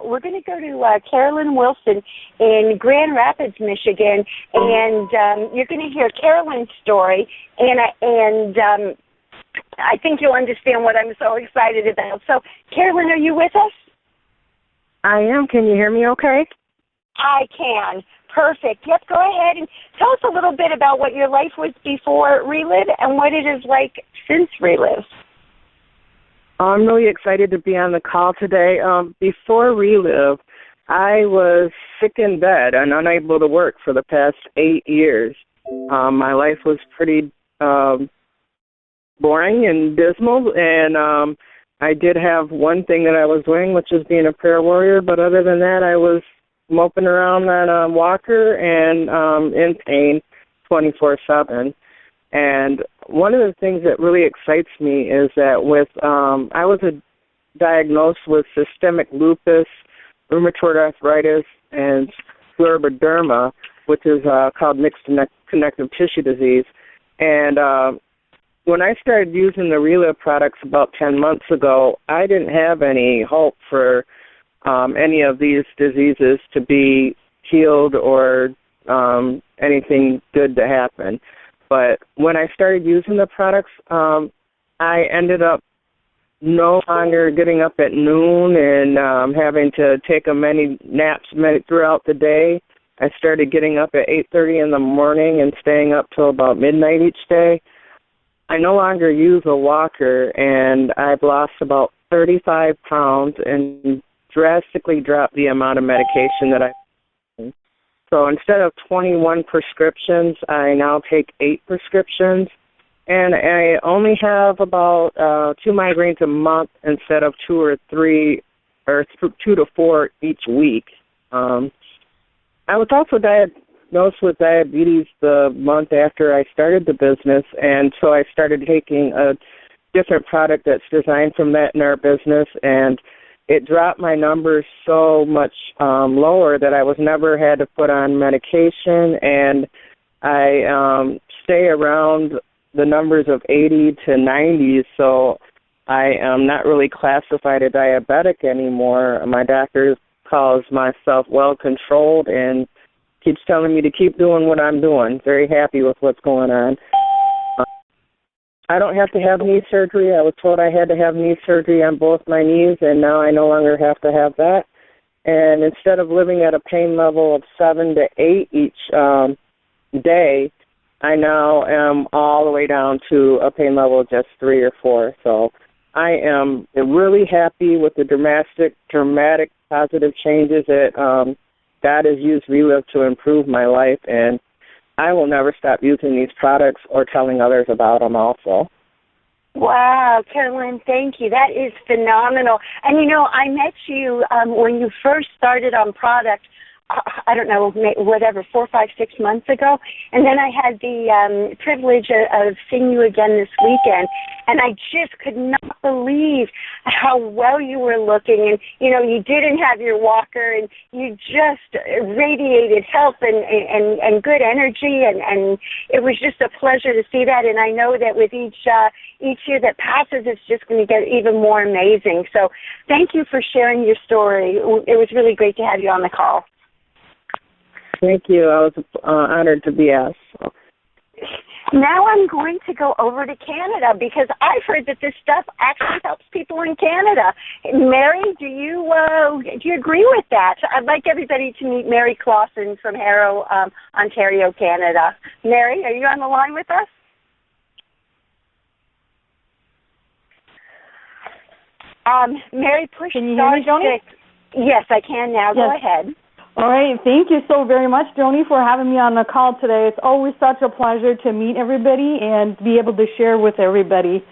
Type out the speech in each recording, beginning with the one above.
we're going to go to Carolyn Wilson in Grand Rapids, Michigan, and you're going to hear Carolyn's story, and I think you'll understand what I'm so excited about. So, Carolyn, are you with us? I am. Can you hear me okay? I can. Perfect. Yep, go ahead and tell us a little bit about what your life was before Relive and what it is like since Relive. I'm really excited to be on the call today. Before Relive, I was sick in bed and unable to work for the past 8 years. My life was pretty boring and dismal, and I did have one thing that I was doing, which is being a prayer warrior, but other than that, I was moping around on a walker and in pain 24/7. And one of the things that really excites me is that I was diagnosed with systemic lupus, rheumatoid arthritis, and scleroderma, which is called mixed connective tissue disease. And when I started using the Relive products about 10 months ago, I didn't have any hope for any of these diseases to be healed or anything good to happen. But when I started using the products, I ended up no longer getting up at noon and having to take many naps throughout the day. I started getting up at 8:30 in the morning and staying up till about midnight each day. I no longer use a walker, and I've lost about 35 pounds and drastically dropped the amount of medication that I take. So instead of 21 prescriptions, I now take 8 prescriptions, and I only have about 2 migraines a month instead of 2 or 3 or 2 to 4 each week. I was also diagnosed with diabetes the month after I started the business, and so I started taking a different product that's designed from that in our business, and it dropped my numbers so much lower that I was never had to put on medication, and I stay around the numbers of 80 to 90, so I am not really classified a diabetic anymore. My doctor calls myself well-controlled and keeps telling me to keep doing what I'm doing. Very happy with what's going on. I don't have to have knee surgery. I was told I had to have knee surgery on both my knees, and now I no longer have to have that. And instead of living at a pain level of 7 to 8 each day, I now am all the way down to a pain level of just 3 or 4. So I am really happy with the dramatic positive changes that God has used Relive to improve my life, and I will never stop using these products or telling others about them also. Wow, Carolyn, thank you. That is phenomenal. And, I met you when you first started on product, I don't know, whatever, 4, 5, 6 months ago. And then I had the privilege of seeing you again this weekend. And I just could not believe how well you were looking. And, you didn't have your walker, and you just radiated health and good energy. And it was just a pleasure to see that. And I know that with each year that passes, it's just going to get even more amazing. So thank you for sharing your story. It was really great to have you on the call. Thank you. I was honored to be asked. Now I'm going to go over to Canada because I've heard that this stuff actually helps people in Canada. Mary, do you agree with that? I'd like everybody to meet Mary Clausen from Harrow, Ontario, Canada. Mary, are you on the line with us? Mary, push Can you hear me, Joni? Yes, I can now. Yes. Go ahead. All right. Thank you so very much, Joni, for having me on the call today. It's always such a pleasure to meet everybody and be able to share with everybody.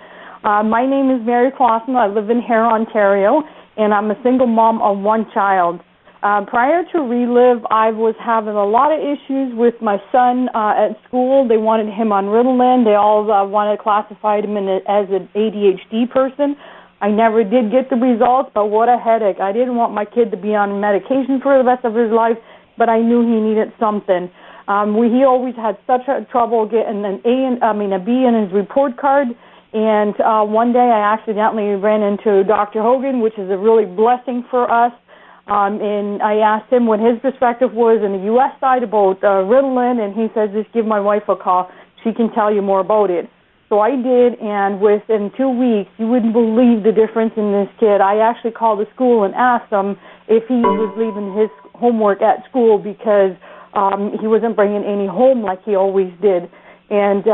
My name is Mary Clausen. I live in Harrow, Ontario, and I'm a single mom of 1 child. Prior to Relive, I was having a lot of issues with my son at school. They wanted him on Ritalin. They all wanted to classify him as an ADHD person. I never did get the results, but what a headache. I didn't want my kid to be on medication for the rest of his life, but I knew he needed something. He always had such trouble getting a B in his report card, and one day I accidentally ran into Dr. Hogan, which is a really blessing for us. And I asked him what his perspective was in the U.S. side about Ritalin, and he said, just give my wife a call. She can tell you more about it. So I did, and within 2 weeks, you wouldn't believe the difference in this kid. I actually called the school and asked him if he was leaving his homework at school because he wasn't bringing any home like he always did. And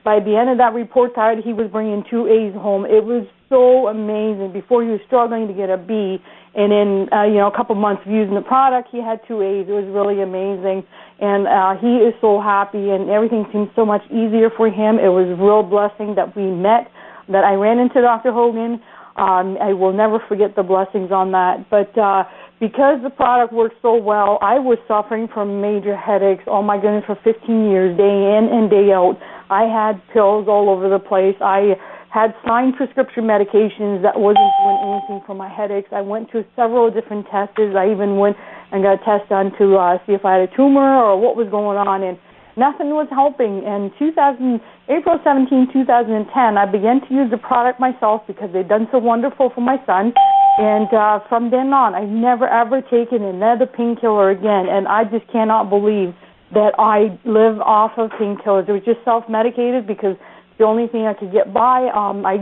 by the end of that report card, he was bringing 2 A's home. It was so amazing. Before he was struggling to get a B, and in a couple months of using the product, he had 2 A's. It was really amazing, and he is so happy, and everything seems so much easier for him. It was a real blessing that we met, that I ran into Dr. Hogan. I will never forget the blessings on that. But because the product works so well, I was suffering from major headaches, oh my goodness, for 15 years, day in and day out. I had pills all over the place. I had signed prescription medications that wasn't doing anything for my headaches. I went to several different tests. I even went and got a test done to see if I had a tumor or what was going on, and nothing was helping. And April 17, 2010, I began to use the product myself because they'd done so wonderful for my son. And from then on, I've never, ever taken another painkiller again. And I just cannot believe that I live off of painkillers. It was just self-medicated because the only thing I could get by. My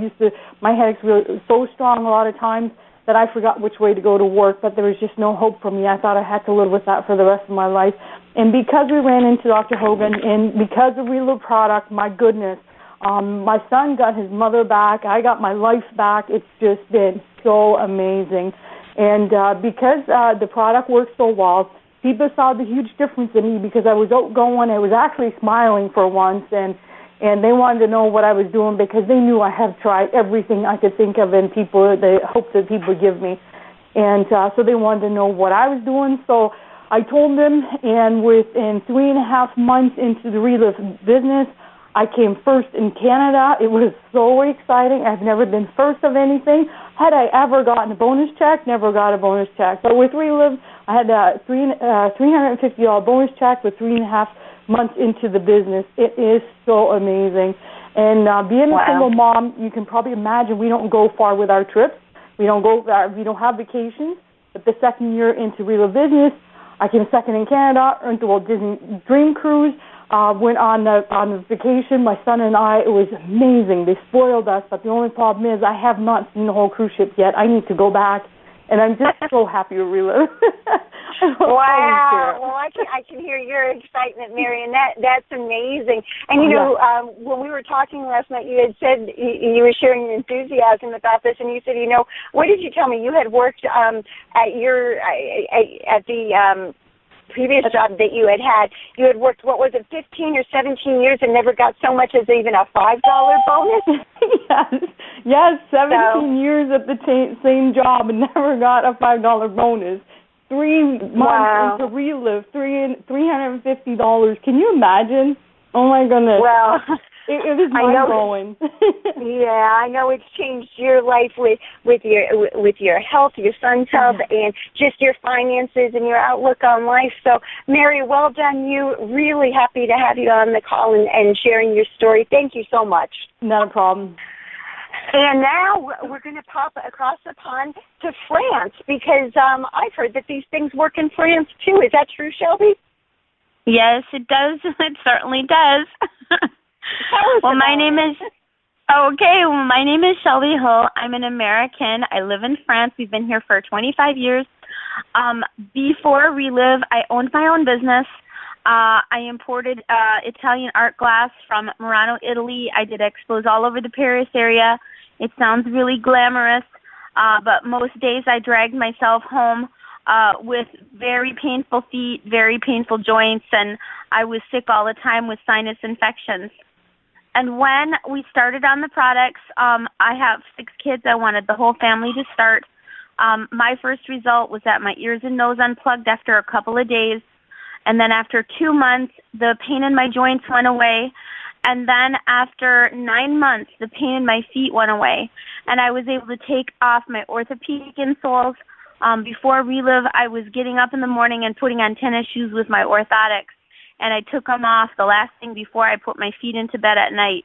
headaches were so strong a lot of times that I forgot which way to go to work, but there was just no hope for me. I thought I had to live with that for the rest of my life. And because we ran into Dr. Hogan and because of Relive product, my goodness, my son got his mother back. I got my life back. It's just been so amazing. And because the product works so well, people saw the huge difference in me because I was outgoing. I was actually smiling for once, and they wanted to know what I was doing because they knew I have tried everything I could think of and the hopes that people would give me. And so they wanted to know what I was doing. So I told them, and within 3.5 months into the Relive business, I came first in Canada. It was so exciting. I've never been first of anything. Had I ever gotten a bonus check? Never got a bonus check. But with Relive, I had a $350 bonus check with 3.5 months into the business. It is so amazing. And being a single mom, you can probably imagine we don't go far with our trips. We don't have vacations. But the second year into Relive business, I came second in Canada, went to Walt Disney Dream Cruise, went on a vacation, my son and I. It was amazing. They spoiled us, but the only problem is I have not seen the whole cruise ship yet. I need to go back, and I'm just so happy to Relive. Wow. Well, I can hear your excitement, Mary, and that's amazing. And, when we were talking last night, you had said you were sharing your enthusiasm about this, and you said, what did you tell me? You had worked at the previous job that you had. You had worked, 15 or 17 years and never got so much as even a $5 bonus? Yes, 17 years at the same job and never got a $5 bonus. 3 months into Relive, $350. Can you imagine? Oh my goodness! Well, it was mind-blowing. Yeah, I know it's changed your life with your health, your son's health, and just your finances and your outlook on life. So, Mary, well done. You really happy to have you on the call and sharing your story. Thank you so much. Not a problem. And now we're going to pop across the pond to France because I've heard that these things work in France too. Is that true, Shelby? Yes, it does. It certainly does. My name is Shelby Hull. I'm an American. I live in France. We've been here for 25 years. Before Relive, I owned my own business. I imported Italian art glass from Murano, Italy. I did expos all over the Paris area. It sounds really glamorous, but most days I dragged myself home with very painful feet, very painful joints, and I was sick all the time with sinus infections. And when we started on the products, I have 6 kids. I wanted the whole family to start. My first result was that my ears and nose unplugged after a couple of days. And then after 2 months, the pain in my joints went away. And then after 9 months, the pain in my feet went away. And I was able to take off my orthopedic insoles. Before Relive, I was getting up in the morning and putting on tennis shoes with my orthotics. And I took them off the last thing before I put my feet into bed at night.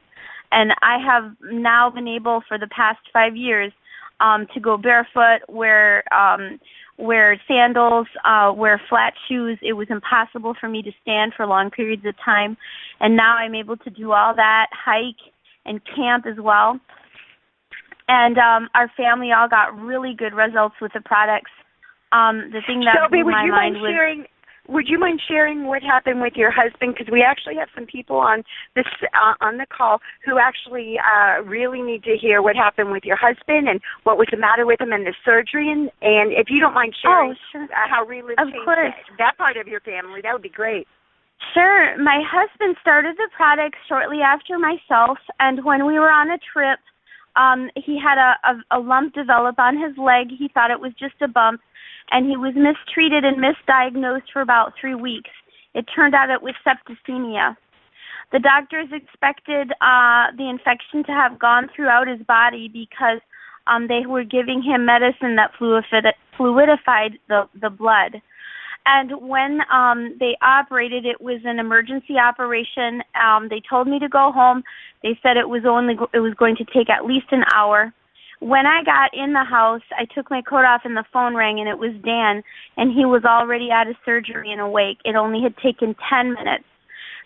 And I have now been able for the past 5 years to go barefoot, wear wear sandals, wear flat shoes. It was impossible for me to stand for long periods of time. And now I'm able to do all that, hike and camp as well. And our family all got really good results with the products. The thing that blew my mind was... Would you mind sharing what happened with your husband? Because we actually have some people on this on the call who actually really need to hear what happened with your husband and what was the matter with him and the surgery. And if you don't mind sharing how Relive changed that part of your family, that would be great. Sure. My husband started the product shortly after myself, and when we were on a trip, he had a lump develop on his leg. He thought it was just a bump, and he was mistreated and misdiagnosed for about 3 weeks. It turned out it was septicemia. The doctors expected the infection to have gone throughout his body because they were giving him medicine that fluidified the blood. And when they operated, it was an emergency operation. They told me to go home. They said it was going to take at least an hour. When I got in the house, I took my coat off and the phone rang, and it was Dan, and he was already out of surgery and awake. It only had taken 10 minutes.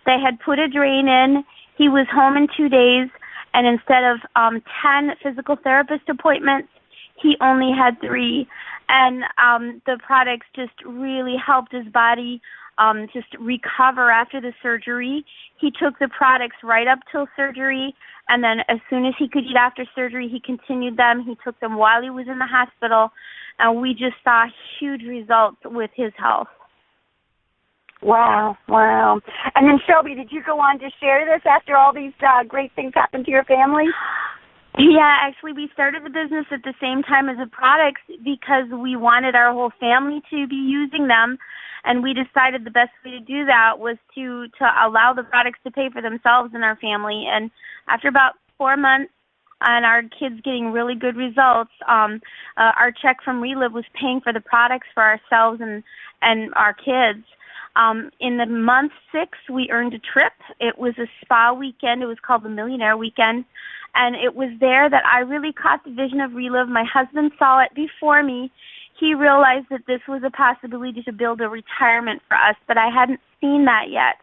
They had put a drain in. He was home in 2 days, and instead of 10 physical therapist appointments, he only had 3. And the products just really helped his body just recover after the surgery. He took the products right up till surgery, and then as soon as he could eat after surgery, he continued them. He took them while he was in the hospital, and we just saw huge results with his health. Wow. And then, Shelby, did you go on to share this after all these great things happened to your family? Yeah, actually, we started the business at the same time as the products because we wanted our whole family to be using them, and we decided the best way to do that was to allow the products to pay for themselves in our family. And after about 4 months and our kids getting really good results, our check from Relive was paying for the products for ourselves and our kids. In the month 6, we earned a trip. It was a spa weekend. It was called the Millionaire Weekend. And it was there that I really caught the vision of Relive. My husband saw it before me. He realized that this was a possibility to build a retirement for us, but I hadn't seen that yet.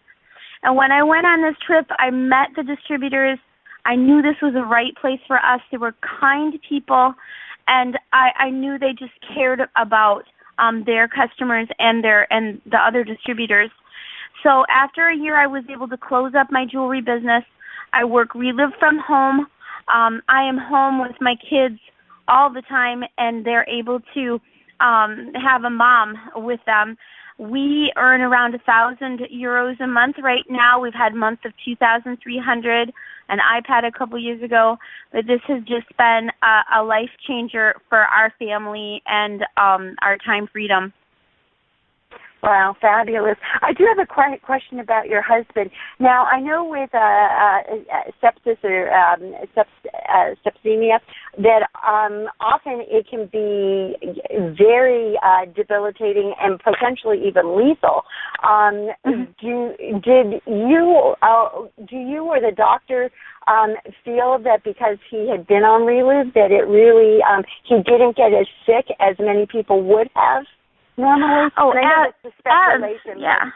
And when I went on this trip, I met the distributors. I knew this was the right place for us. They were kind people, and I knew they just cared about their customers and the other distributors. So after a year, I was able to close up my jewelry business. I work Relive from home. I am home with my kids all the time, and they're able to have a mom with them. We earn around 1,000 euros a month right now. We've had months of 2,300, an iPad a couple years ago, but this has just been a life changer for our family and our time freedom. Wow, fabulous. I do have a question about your husband. Now, I know with sepsis or septicemia that often it can be very debilitating and potentially even lethal. Do you or the doctor feel that because he had been on Relive that it really he didn't get as sick as many people would have? Normally? Yeah.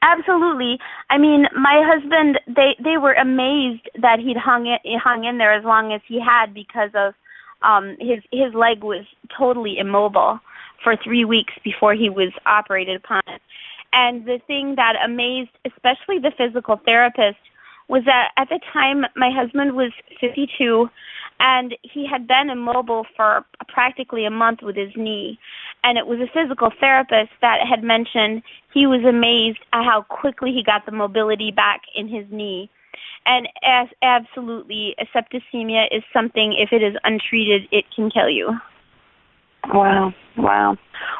Absolutely. I mean, my husband, they were amazed that he'd hung in there as long as he had because of his leg was totally immobile for 3 weeks before he was operated upon. And the thing that amazed especially the physical therapist was that at the time my husband was 52 and he had been immobile for practically a month with his knee. And it was a physical therapist that had mentioned he was amazed at how quickly he got the mobility back in his knee. And absolutely, septicemia is something, if it is untreated, it can kill you. Wow.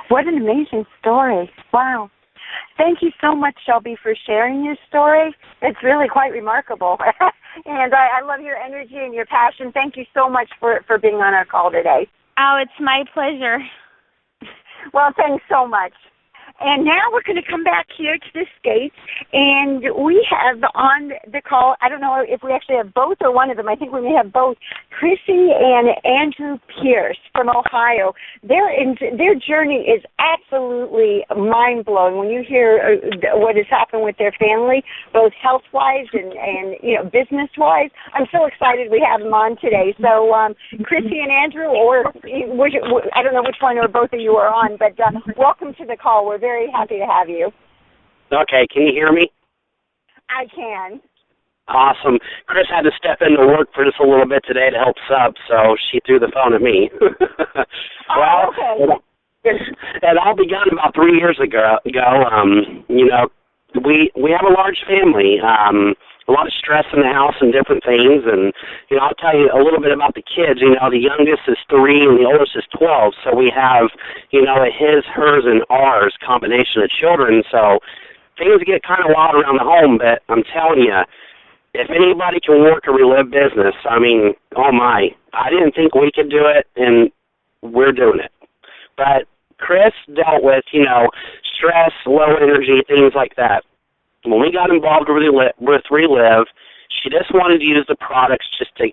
What an amazing story. Wow. Thank you so much, Shelby, for sharing your story. It's really quite remarkable. And I love your energy and your passion. Thank you so much for being on our call today. Oh, it's my pleasure. Well, thanks so much. And now we're going to come back here to the States, and we have on the call, I don't know if we actually have both or one of them, I think we may have both, Chrissy and Andrew Pierce from Ohio. Their journey is absolutely mind-blowing when you hear what has happened with their family, both health-wise and business-wise. I'm so excited we have them on today. So Chrissy and Andrew, or I don't know which one or both of you are on, but welcome to the call. We're very happy to have you. Okay, can you hear me? I can. Awesome. Chris had to step into work for just a little bit today to help sub, so she threw the phone at me. Well, okay. It all began about 3 years ago. We have a large family. A lot of stress in the house and different things, and I'll tell you a little bit about the kids. The youngest is 3 and the oldest is 12, so we have a his, hers, and ours combination of children. So things get kind of wild around the home, but I'm telling you, if anybody can work a Relive business, I mean, oh my, I didn't think we could do it, and we're doing it. But Chris dealt with stress, low energy, things like that. When we got involved with Relive, she just wanted to use the products just to,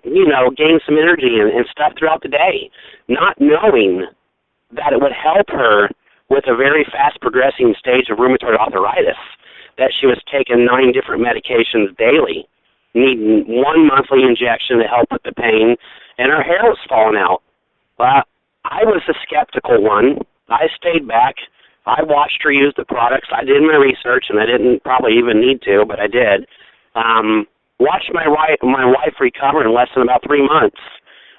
gain some energy and stuff throughout the day, not knowing that it would help her with a very fast-progressing stage of rheumatoid arthritis, that she was taking 9 different medications daily, needing 1 monthly injection to help with the pain, and her hair was falling out. I was the skeptical one. I stayed back. I watched her use the products. I did my research, and I didn't probably even need to, but I did. Watched my wife recover in less than about 3 months.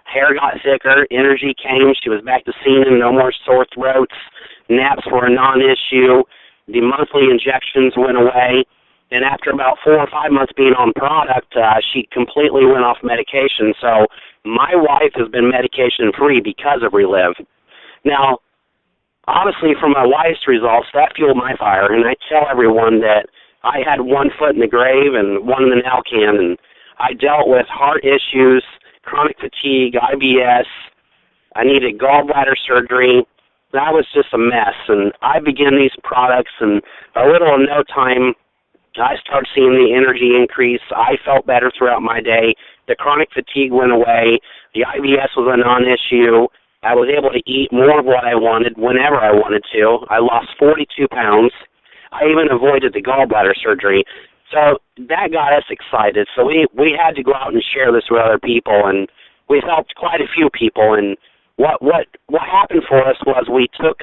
Hair got thicker, energy came, she was back to seeing, no more sore throats, naps were a non-issue, the monthly injections went away, and after about 4 or 5 months being on product, she completely went off medication. So my wife has been medication-free because of Relive. Now, obviously, from my wife's results, that fueled my fire, and I tell everyone that I had 1 foot in the grave and 1 in the now can, and I dealt with heart issues, chronic fatigue, IBS. I needed gallbladder surgery. That was just a mess, and I began these products, and a little in no time, I started seeing the energy increase. I felt better throughout my day. The chronic fatigue went away. The IBS was a non-issue. I was able to eat more of what I wanted whenever I wanted to. I lost 42 pounds. I even avoided the gallbladder surgery. So that got us excited. So we had to go out and share this with other people, and we helped quite a few people. And what happened for us was we took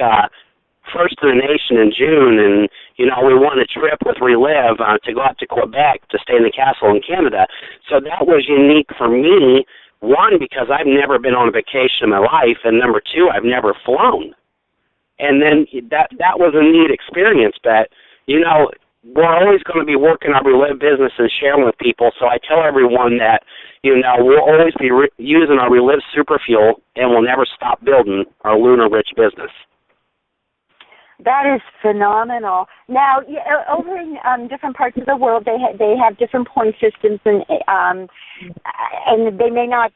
First to the Nation in June, and we won a trip with Relive to go out to Quebec to stay in the castle in Canada. So that was unique for me. 1, because I've never been on a vacation in my life, and number 2, I've never flown. And then that was a neat experience, but, we're always going to be working our Relive business and sharing with people, so I tell everyone that, we'll always be using our Relive super fuel, and we'll never stop building our lunar-rich business. That is phenomenal. Now, over in different parts of the world, they have different point systems, and they may not.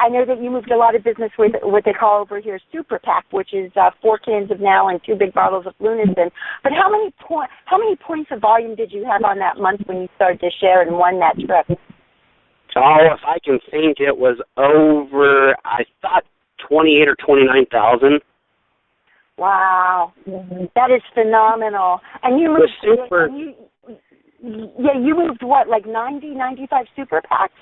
I know that you moved a lot of business with what they call over here Super Pack, which is 4 cans of Now and 2 big bottles of Lunazen. But how many points of volume did you have on that month when you started to share and won that trip? Oh, if I can think, it was over. I thought 28 or 29,000. Wow, that is phenomenal. And you moved you moved what, like 90, 95 super packs?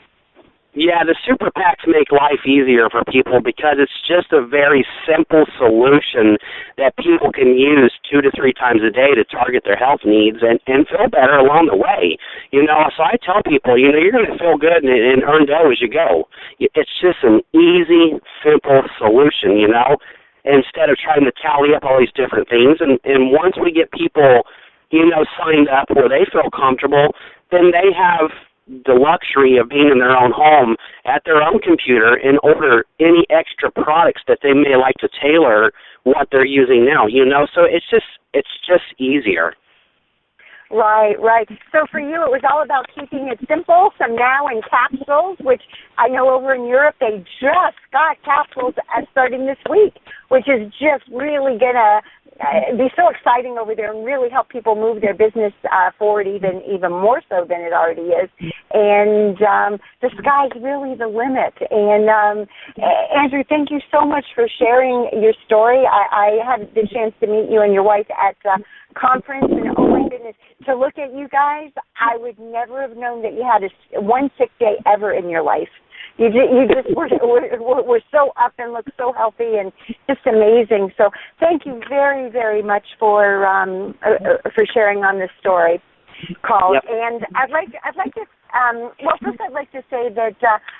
Yeah, the super packs make life easier for people because it's just a very simple solution that people can use 2 to 3 times a day to target their health needs and feel better along the way. So I tell people, you're going to feel good and earn dough as you go. It's just an easy, simple solution, instead of trying to tally up all these different things. And once we get people, signed up where they feel comfortable, then they have the luxury of being in their own home at their own computer and order any extra products that they may like to tailor what they're using now, So it's just easier. Right. So for you, it was all about keeping it simple. Some Now in capsules, which I know over in Europe, they just got capsules starting this week, which is just really going to be so exciting over there and really help people move their business forward even more so than it already is. And the sky's really the limit. And Andrew, thank you so much for sharing your story. I had the chance to meet you and your wife at conference, and oh my goodness, to look at you guys, I would never have known that you had one sick day ever in your life. You just were so up and look so healthy and just amazing. So thank you very, very much for sharing on this story, Carl. Yep. And I'd like to first I'd like to say that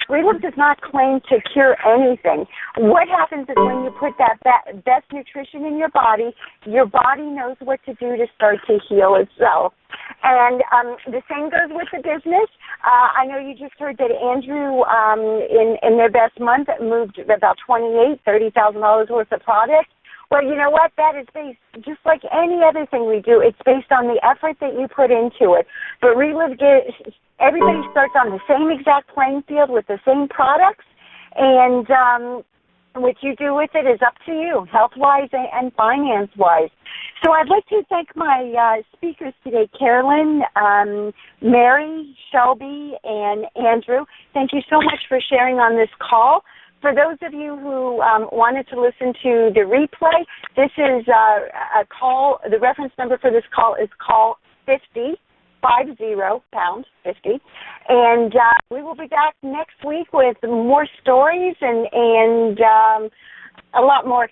Relive does not claim to cure anything. What happens is when you put that best nutrition in your body knows what to do to start to heal itself. And the same goes with the business. I know you just heard that Andrew, in their best month, moved about $30,000 worth of product. Well, you know what? That is based, just like any other thing we do, it's based on the effort that you put into it. But Relive, everybody starts on the same exact playing field with the same products, and what you do with it is up to you, health-wise and finance-wise. So I'd like to thank my speakers today, Carolyn, Mary, Shelby, and Andrew. Thank you so much for sharing on this call. For those of you who wanted to listen to the replay, this is a call. The reference number for this call is call 50, pound 50. And we will be back next week with more stories and a lot more